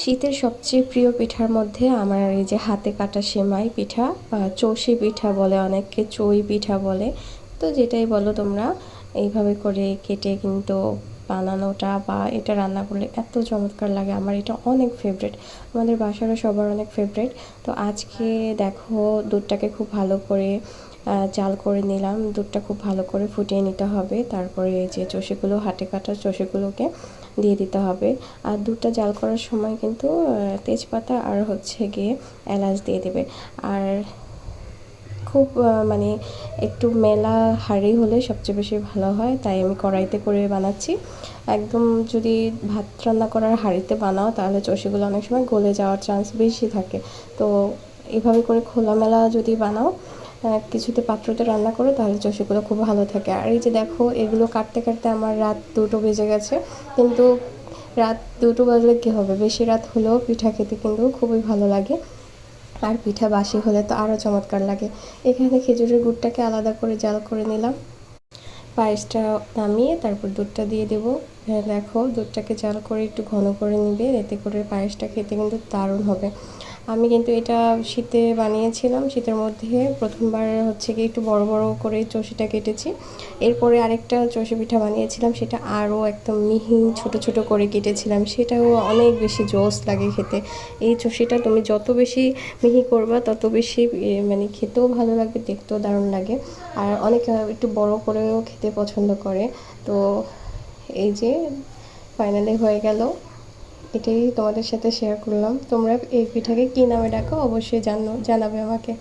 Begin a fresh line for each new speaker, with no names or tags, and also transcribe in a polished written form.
শীতের সবচেয়ে প্রিয় পিঠার মধ্যে আমার এই যে হাতে কাটা সেমাই পিঠা, চৌষি পিঠা বলে, অনেককে চই পিঠা বলে, তো যেটাই বলো তোমরা, এইভাবে করে কেটে কিন্তু বানানোটা বা এটা রান্না করলে এত চমৎকার লাগে। আমার এটা অনেক ফেভারিট, আমাদের বাসারও সবার অনেক ফেভারিট। তো আজকে দেখো, দুধটাকে খুব ভালো করে জাল করে নিলাম। দুধটা খুব ভালো করে ফুটিয়ে নিতে হবে, তারপরে এই যে চষিগুলো, হাতে কাটা চষিগুলোকে দিয়ে দিতে হবে। আর দুধটা জাল করার সময় কিন্তু তেজপাতা আর হচ্ছে গিয়ে এলাচ দিয়ে দেবে। আর খুব মানে একটু মেলা হাঁড়ি হলে সবচেয়ে বেশি ভালো হয়, তাই আমি কড়াইতে করে বানাচ্ছি। একদম যদি ভাত রান্না করার হাঁড়িতে বানাও তাহলে চষিগুলো অনেক সময় গলে যাওয়ার চান্স বেশি থাকে। তো এভাবে করে খোলামেলা যদি বানাও, কিছুতে পাত্রতে রান্না করো, তাহলে চষিগুলো খুব ভালো থাকে। আর এই যে দেখো, এগুলো কাটতে কাটতে আমার রাত 2টো বেজে গেছে। কিন্তু রাত 2টো বাজলে কী হবে, বেশি রাত হলেও পিঠা খেতে কিন্তু খুবই ভালো লাগে। আর পিঠা বাসি হলে তো আরও চমৎকার লাগে। এখানে খেজুরের গুড়টাকে আলাদা করে জাল করে নিলাম। পায়েসটা নামিয়ে তারপর দুধটা দিয়ে দেবো। হ্যাঁ দেখো, দুধটাকে জাল করে একটু ঘন করে নিবে, এতে করে পায়েসটা খেতে কিন্তু দারুণ হবে। আমি কিন্তু এটা শীতে বানিয়েছিলাম, শীতের মধ্যে প্রথমবার হচ্ছে কি একটু বড় বড় করে চষিটা কেটেছি। এরপরে আরেকটা চষি পিঠা বানিয়েছিলাম, সেটা আরও একদম মিহি ছোট ছোট করে কেটেছিলাম, সেটাও অনেক বেশি জোস লাগে খেতে। এই চষিটা তুমি যত বেশি মিহি করবা তত বেশি মানে খেতেও ভালো লাগবে, দেখতেও দারুণ লাগে। আর অনেকে একটু বড় করেও খেতে পছন্দ করে। তো এই যে ফাইনালি হয়ে গেল, এটাই তোমাদের সাথে শেয়ার করলাম। তোমরা এই পিঠাকে কী নামে ডাকো অবশ্যই জানাবে আমাকে।